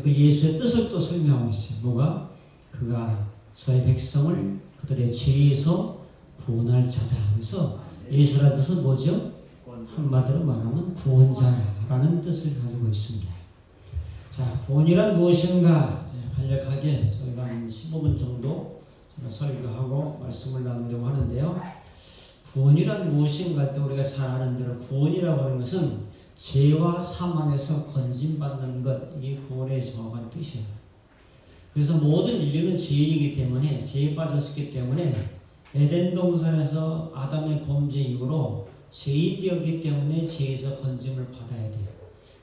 그 예수의 뜻을 또 설명하고 있어요. 뭐가? 그가 저희 백성을 그들의 죄에서 구원할 자다. 그래서 예수라는 뜻은 뭐죠? 한마디로 말하면 구원자라는 뜻을 가지고 있습니다. 자, 구원이란 무엇인가? 간략하게 저희가 한 15분 정도 설교하고 말씀을 나누려고 하는데요. 구원이란 무엇인가 할 때 우리가 잘 아는 대로 구원이라고 하는 것은 죄와 사망에서 건진받는 것, 이게 구원의 정확한 뜻이에요. 그래서 모든 인류는 죄인이기 때문에, 죄에 빠졌기 때문에 에덴 동산에서 아담의 범죄 이후로 죄인 되었기 때문에 죄에서 건짐을 받아야 돼요.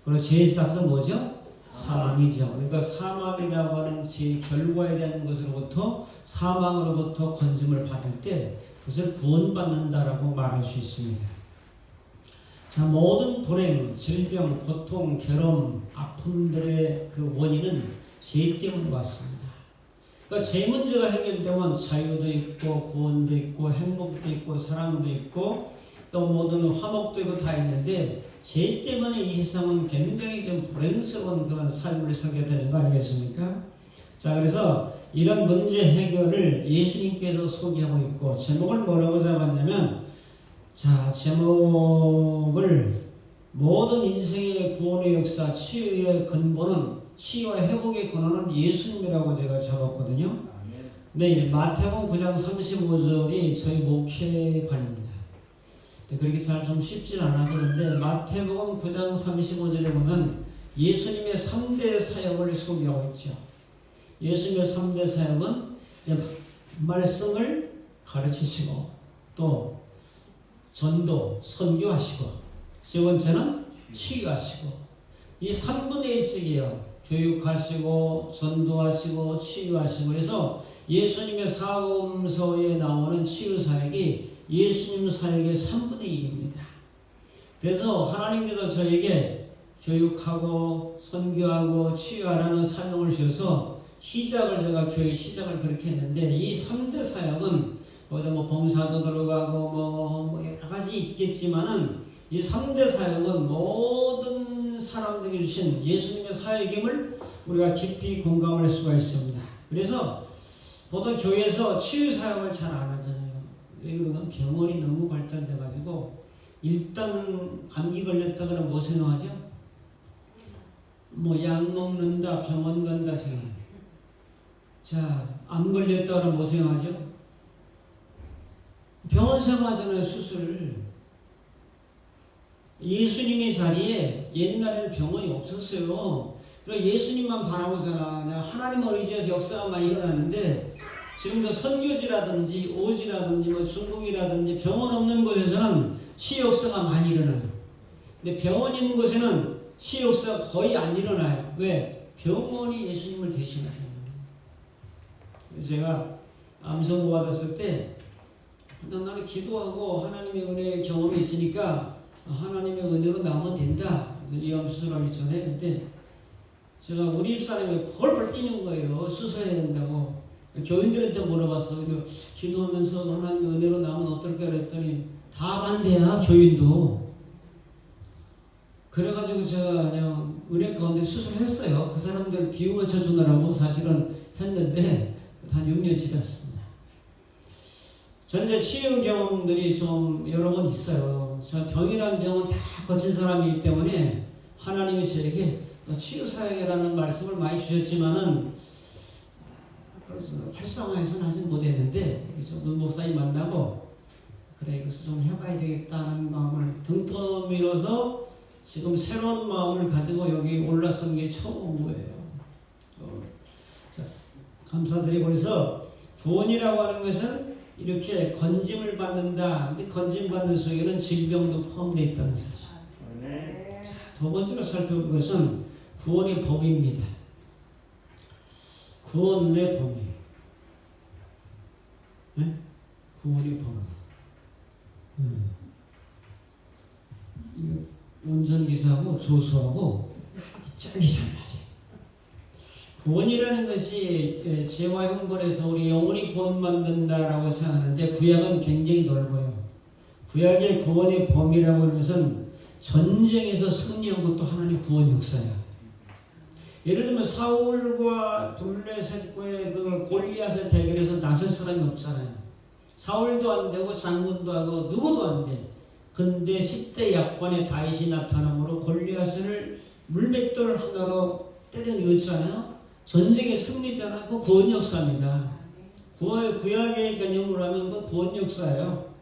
그리고 죄의 싹은 뭐죠? 사망이죠. 그러니까 사망이라고 하는 죄의 결과에 대한 것으로부터, 사망으로부터 건짐을 받을 때 그것을 구원받는다라고 말할 수 있습니다. 자, 모든 불행, 질병, 고통, 괴로움, 아픔들의 그 원인은 죄 때문에 왔습니다. 그러니까 죄 문제가 해결되면 자유도 있고 구원도 있고 행복도 있고 사랑도 있고 또 모든 화목도 있고 다 있는데 죄 때문에 이 세상은 굉장히 좀 불행스러운 그런 삶을 살게 되는 거 아니겠습니까? 자, 그래서 이런 문제 해결을 예수님께서 소개하고 있고 제목을 뭐라고 잡았냐면, 자, 제목을 모든 인생의 구원의 역사, 치유의 근본은, 치유와 회복의 근원은 예수님이라고 제가 잡았거든요. 네, 마태복음 9장 35절이 저희 목회관입니다. 그렇게 잘 좀 쉽진 않아서 그런데 마태복음 9장 35절에 보면 예수님의 3대 사역을 소개하고 있죠. 예수님의 3대 사역은 이제 말씀을 가르치시고 또 전도, 선교하시고 세 번째는 치유하시고 이 3분의 1씩이에요. 교육하시고 전도하시고 치유하시고 그래서 예수님의 사복음서에 나오는 치유 사역이 예수님 사역의 3분의 1입니다. 그래서 하나님께서 저에게 교육하고 선교하고 치유하라는 사명을 주셔서 시작을 제가 교회 시작을 그렇게 했는데 이 3대 사역은 거기다 뭐 봉사도 들어가고 뭐 여러 가지 있겠지만은 이 3대 사역은 모든 사람들에게 주신 예수님의 사역임을 우리가 깊이 공감할 수가 있습니다. 그래서 보통 교회에서 치유 사역을 잘 안 하잖아요. 왜 그러면 병원이 너무 발달돼 가지고 일단 감기 걸렸다 그러면 뭐 생각하죠? 뭐 약 먹는다, 병원 간다 생각해요. 자, 암 걸렸다 그러면 뭐 생각하죠? 병원 생각하잖아요. 수술을. 예수님의 자리에 옛날에는 병원이 없었어요. 그러니까 예수님만 바라고 살아. 하나님을 의지해서 역사가 많이 일어났는데 지금도 선교지라든지 오지라든지 뭐 중국이라든지 병원 없는 곳에서는 치유 역사가 많이 일어나요. 근데 병원 있는 곳에는 치유 역사가 거의 안 일어나요. 왜? 병원이 예수님을 대신하잖아요. 제가 암 선고 받았을 때 나는 기도하고 하나님의 은혜의 경험이 있으니까 하나님의 은혜로 나오면 된다. 이 암 수술하기 전에. 근데 제가 우리 집사람이 펄펄 뛰는 거예요. 수술해야 된다고. 교인들한테 물어봤어. 기도하면서 하나님의 은혜로 나오면 어떨까 그랬더니 다 반대야. 교인도. 그래가지고 제가 그냥 은혜 가운데 수술했어요. 그 사람들 비유 맞춰주느라고 사실은 했는데 한 6년 지났습니다. 저는 이제 치유 경험들이 좀 여러 번 있어요. 저 병이라는 병은 다 거친 사람이기 때문에 하나님이 저에게 치유 사역이라는 말씀을 많이 주셨지만은 활성화해서는 하지 못했는데 문 목사님 만나고 그래 이것을 좀 해봐야 되겠다는 마음을 등 떠밀어서 지금 새로운 마음을 가지고 여기 올라선 게 처음 온 거예요. 자, 감사드리고 그래서 구원이라고 하는 것은 이렇게 건짐을 받는다. 근데 건짐 받는 속에는 질병도 포함되어 있다는 사실. 네. 자, 두 번째로 살펴볼 것은 구원의 범위입니다. 구원의 범위. 네? 구원의 범위. 운전기사하고 조수하고 짝이 잘 맞아요. 구원이라는 것이 죄와 형벌에서 우리 영혼이 구원받는다라고 생각하는데 구약은 굉장히 넓어요. 구약의 구원의 범위라고 하는 것은 전쟁에서 승리한 것도 하나님의 구원 역사야. 예를 들면 사울과 블레셋과의 그 골리앗의 대결에서 나설 사람이 없잖아요. 사울도 안 되고 장군도 하고 누구도 안 돼. 근데 10대 약관의 다윗이 나타남으로 골리앗을 물맷돌 하나로 때려 뉘었잖아요. 전쟁의 승리잖아요. 그 구원 역사입니다. 구약의 개념으로 하면 그 구원 역사예요.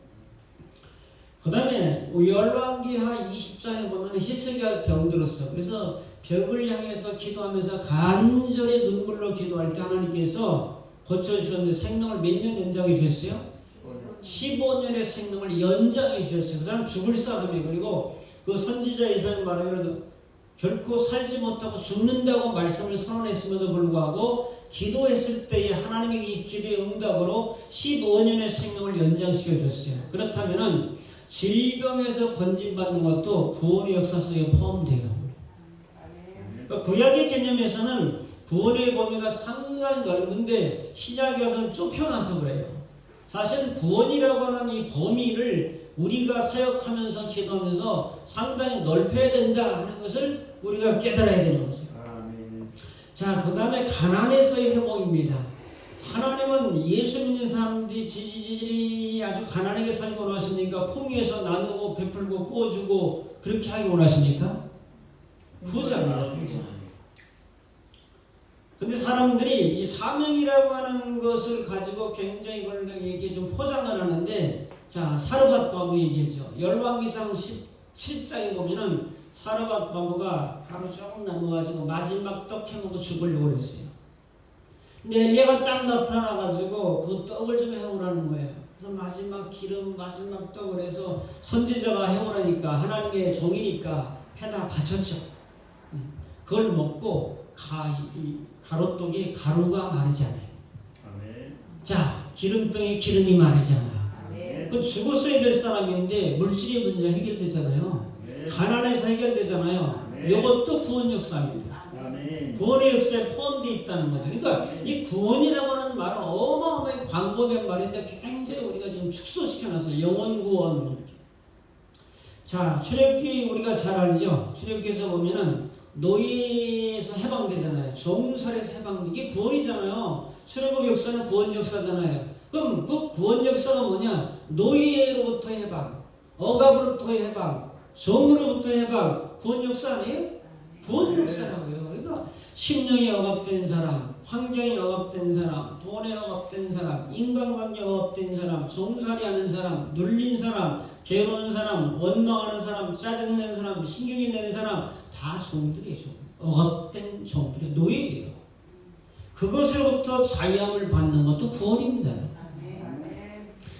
그 다음에 열왕기하 20장에 보면 히스기야가 병들었어. 그래서 벽을 향해서 기도하면서 간절히 눈물로 기도할 때 하나님께서 고쳐주셨는데 생명을 몇 년 연장해 주셨어요? 15년의 생명을 연장해 주셨어요. 그 사람 죽을 사람이에요. 그리고 그 선지자 이사야 말하기로 결코 살지 못하고 죽는다고 말씀을 선언했음에도 불구하고 기도했을 때에 하나님의 이 기도의 응답으로 15년의 생명을 연장시켜 줬어요. 그렇다면은 질병에서 건진받는 것도 구원의 역사 속에 포함돼요. 그러니까 구약의 개념에서는 구원의 범위가 상당히 넓은데 신약에 와서는 좁혀놔서 그래요. 사실은 구원이라고 하는 이 범위를 우리가 사역하면서 기도하면서 상당히 넓혀야 된다 하는 것을 우리가 깨달아야 되는 거죠. 자, 그 다음에 가난에서의 회복입니다. 하나님은 예수 믿는 사람들이 지지질이 아주 가난하게 살기 원하십니까? 풍요해서 나누고 베풀고 구워주고 그렇게 하기 원하십니까? 부자입니다. 부자. 근데 사람들이 이 사명이라고 하는 것을 가지고 굉장히 그걸 이렇게 좀 포장을 하는데, 자, 사르밧 과부 얘기했죠. 열왕기상 17장에 보면은 사르밧 과부가 하루 조금 남아가지고 마지막 떡 해먹고 죽으려고 그랬어요. 근데 엘리야가 딱 나타나가지고 그 떡을 좀 해오라는 거예요. 그래서 마지막 기름, 마지막 떡을 해서 선지자가 해오라니까 하나님의 종이니까 해다 바쳤죠. 그걸 먹고 가로떡이 가루가 마르지 않아요. 아멘. 자, 기름병에 기름이 마르지 않아. 그 죽었어야 될 사람인데 물질의 문제 해결되잖아요. 아멘. 가난해서 해결되잖아요. 이것도 구원 역사입니다. 아멘. 구원의 역사에 포함되어 있다는 거죠. 그러니까 이 구원이라고 하는 말은 어마어마하게 광범위한 말인데 굉장히 우리가 지금 축소시켜놨어요. 영원 구원 이렇게. 자, 출애굽기 우리가 잘 알죠. 출애굽기에서 보면은 노예에서 해방되잖아요. 종살에서 해방되기 이게 구원이잖아요. 출애굽 역사는 구원 역사잖아요. 그럼 그 구원 역사가 뭐냐? 노예로부터 해방, 억압으로부터 해방, 종으로부터 해방, 구원 역사 아니에요? 구원 역사라고요. 그러니까 심령이 억압된 사람, 환경이 억압된 사람, 돈에 억압된 사람, 인간관계에 억압된 사람, 종살이하는 사람, 눌린 사람, 괴로운 사람, 원망하는 사람, 짜증내는 사람, 신경이 내는 사람 다 종들이죠. 억압된 종들의 노예예요. 그것으로부터 자유함을 받는 것도 구원입니다.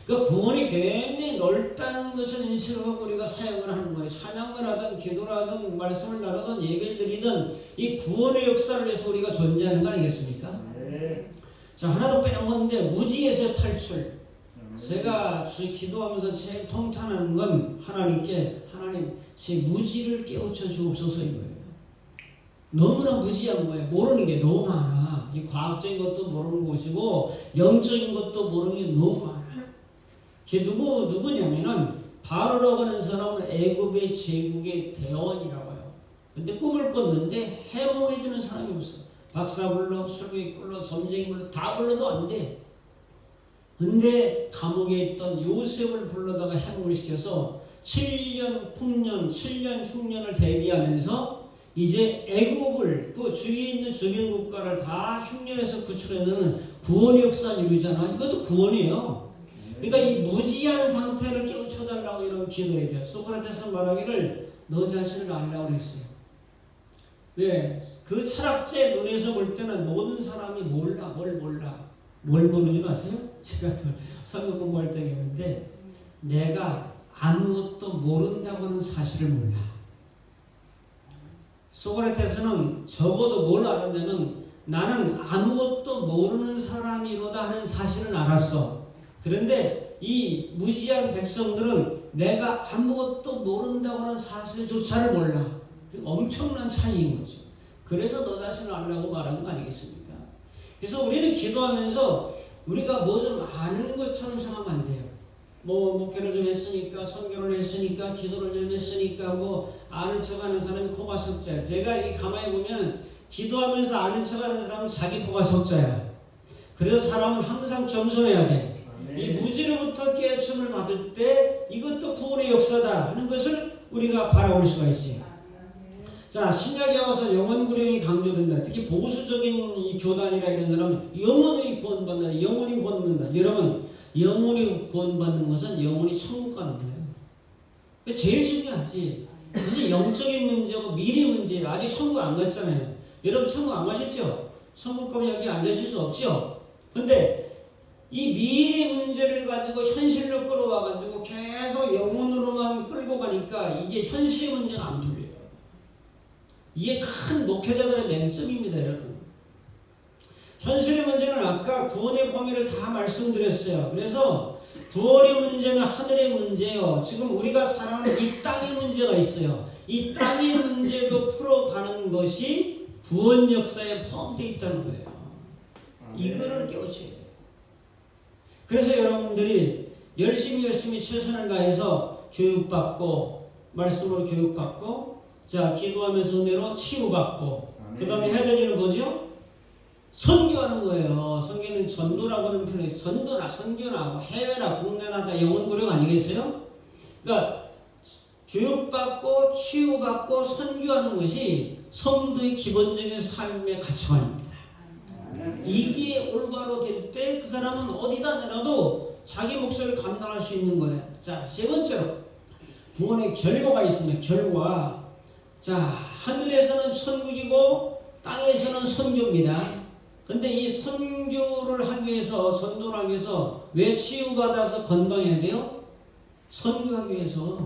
그러니까 구원이 굉장히 넓다는 것을 인식하고 우리가 사역을 하는 거예요. 찬양을 하든 기도를 하든 말씀을 나누든 예배를 드리든 이 구원의 역사를 위해서 우리가 존재하는 거 아니겠습니까? 네. 자, 하나 더 빼놓은데 무지에서 탈출. 제가 기도하면서 제일 통탄하는 건 하나님께 하나님 제 무지를 깨우쳐 주옵소서인 거예요. 너무나 무지한 거예요. 모르는 게 너무 많아. 이 과학적인 것도 모르는 것이고 영적인 것도 모르는 게 너무 많아. 그게 누구냐면은 바로라고 하는 사람은 애굽의 제국의 대원이라고 해요. 근데 꿈을 꿨는데 해몽해주는 사람이 없어. 박사 불러, 술객 불러, 점쟁이 불러 다 불러도 안 돼. 근데 감옥에 있던 요셉을 불러다가 해몽을 시켜서 7년 풍년, 7년 흉년을 대비하면서 이제 애국을 그 주위에 있는 주변 국가를 다 흉년에서 구출해내는 구원의 역사를 이루잖아. 이것도 구원이에요. 그러니까 이 무지한 상태를 깨우쳐달라고 이런 기도해야 돼요. 소크라테스 말하기를 너 자신을 알라고 그랬어요. 왜? 그 철학자의 눈에서 볼 때는 모든 사람이 몰라, 뭘 몰라. 뭘 모르는 줄 아세요? 제가 선거 공부할 때 했는데 내가 아무것도 모른다고 하는 사실을 몰라. 소크라테스는 적어도 뭘 알았냐면 나는 아무것도 모르는 사람이로다 하는 사실은 알았어. 그런데 이 무지한 백성들은 내가 아무것도 모른다고 하는 사실조차를 몰라. 엄청난 차이인 거죠. 그래서 너 자신을 알라고 말하는 거 아니겠습니까? 그래서 우리는 기도하면서 우리가 뭐 좀 아는 것처럼 생각하면 안 돼요. 뭐 목회를 좀 했으니까, 선교를 했으니까, 기도를 좀 했으니까 뭐 아는 척하는 사람이 코가 석자예요. 제가 이 가만히 보면 기도하면서 아는 척하는 사람은 자기 코가 석자야. 그래서 사람은 항상 겸손해야 돼. 이 무지로부터 깨우침을 받을 때 이것도 구원의 역사다 하는 것을 우리가 바라볼 수가 있어요. 자, 신약에 와서 영원 구령이 강조된다. 특히 보수적인 이 교단이라 이런 사람은 영원히 구원받는다. 영원히 구원받는다. 여러분, 영원히 구원받는 것은 영원히 천국 가는 거예요. 그게 제일 중요하지. 그것이 영적인 문제고 미래 문제예요. 아직 천국 안 갔잖아요. 여러분 천국 안 가셨죠? 천국 가면 여기 앉으실 수 없죠? 근데 이 미래 문제를 가지고 현실로 끌어와가지고 계속 영혼으로만 끌고 가니까 이게 현실의 문제가 안 풀려요. 이게 큰 목회자들의 맹점입니다, 여러분. 현실의 문제는 아까 구원의 범위를 다 말씀드렸어요. 그래서 구원의 문제는 하늘의 문제예요. 지금 우리가 살아가는 이 땅의 문제가 있어요. 이 땅의 문제도 풀어가는 것이 구원 역사에 포함되어 있다는 거예요. 이거를 깨우쳐야 돼요. 그래서 여러분들이 열심히 최선을 다해서 교육받고 말씀으로 교육받고 자 기도하면서 은혜로 치유받고 그 다음에 해야 될 일은 뭐죠? 선교하는 거예요. 선교는 전도라고 하는 표현이 전도나 선교나 해외나 국내나 다 영혼구령 아니겠어요? 그러니까 교육받고 치유받고 선교하는 것이 성도의 기본적인 삶의 가치관입니다. 이게 올바로 될 때 그 사람은 어디다 내놔도 자기 몫을 감당할 수 있는 거예요. 자, 세 번째로 구원의 결과가 있습니다. 결과. 자, 하늘에서는 천국이고 땅에서는 선교입니다. 근데 이 선교를 하기 위해서 전도를 하기 위해서 왜 치유받아서 건강해야 돼요? 선교하기 위해서.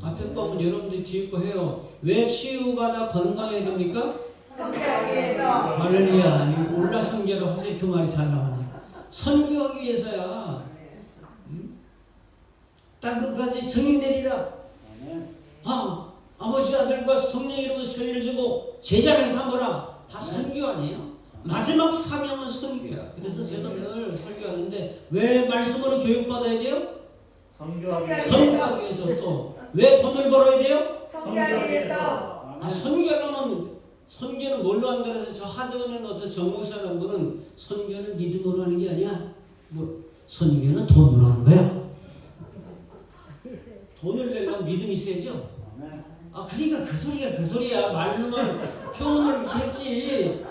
앞에 거 보면 여러분들이 뒤에 거 해요. 왜 치유받아 건강해야 됩니까? 선교하기 위해서. 할렐루야. 올라 선교를 하세요. 그 말이 잘 나가네. 선교하기 위해서야. 땅 끝까지 정인 내리라. 아버지 아들과 성령 이름으로 세례를 주고 제자를 삼으라. 다 선교 아니에요? 마지막 사명은 선교야. 그래서 제가 늘 설교하는데 왜 말씀으로 교육받아야 돼요? 선교하기 위해서. 또 왜 돈을 벌어야 돼요? 선교하기 위해서. 선교는 뭘로 한다 해서 저 하드는 어떤 정목사라는 분은 선교는 믿음으로 하는 게 아니야. 선교는 돈으로 하는 거야. 돈을 내려면 믿음이 있어야죠. 그러니까 그 소리야. 말로만 표현을 이렇게 했지.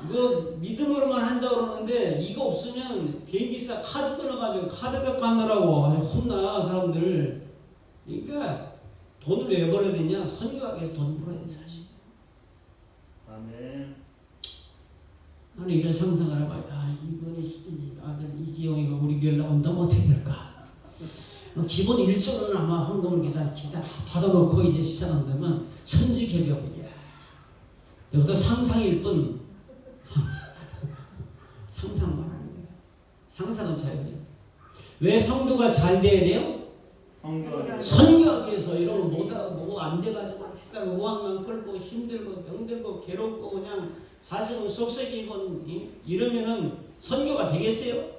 이거 믿음으로만 한다고 그러는데 이거 없으면 비행기사 카드 끊어가지고 카드 갖고 가느라고 아주 혼나 사람들. 그러니까 돈을 왜 벌어야 되냐? 선교하기 위해서 돈을 벌어야 돼 사실. 아멘. 나는 이런 상상을 해봐요. 이번에 아들 이지영이가 우리 교회에 나온다면 어떻게 될까? 기본 1조는 아마 헌금을 기다 받아놓고 이제 시작한다면 천지개벽이야. 이것도 상상일 뿐 상상만 하는 거야. 상상은 자연이야. 왜 성도가 잘 돼야 돼요? 선교하기 위해서 이런 뭐 안 돼가지고 일단 우왕만 끌고 힘들고 병들고 괴롭고 그냥 사실은 속썩이고 이러면은 선교가 되겠어요?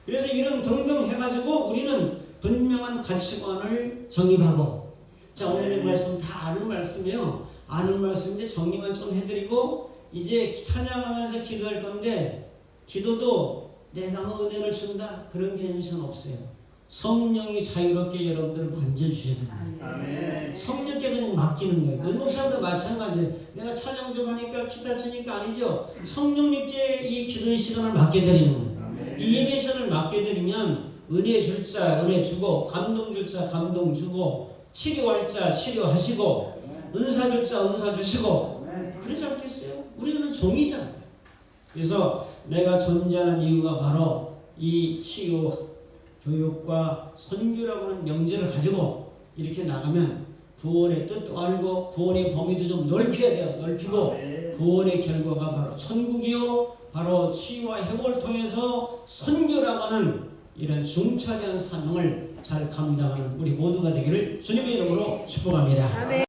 그래서 이런 등등 해가지고 우리는 분명한 가치관을 정립하고 자 오늘의 말씀 다 아는 말씀이에요. 아는 말씀인데 정리만 좀 해드리고 이제 찬양하면서 기도할 건데 기도도 내가 뭐 은혜를 준다 그런 개념이 전 없어요. 성령이 자유롭게 여러분들을 만져주셔야 됩니다. 성령께 그냥 맡기는 거예요. 문목사도 마찬가지예요. 내가 찬양 좀 하니까 기타 치니까 아니죠. 성령님께 이 기도의 시간을 맡게 드리는 거예요. 이 예배 시간을 맡게 드리면 은혜 줄 자 은혜 주고 감동 줄 자 감동 주고 치료할 자 치료하시고 은사 줄 자 은사 주시고 그러지 않겠어요? 우리는 종이잖아요. 그래서 내가 존재하는 이유가 바로 이 치유 교육과 선교라고 하는 명제를 가지고 이렇게 나가면 구원의 뜻도 알고 구원의 범위도 좀 넓혀야 돼요. 넓히고 구원의 결과가 바로 천국이요 바로 치유와 회복을 통해서 선교라고 하는 이런 중차대한 사명을 잘 감당하는 우리 모두가 되기를 주님의 이름으로 축복합니다.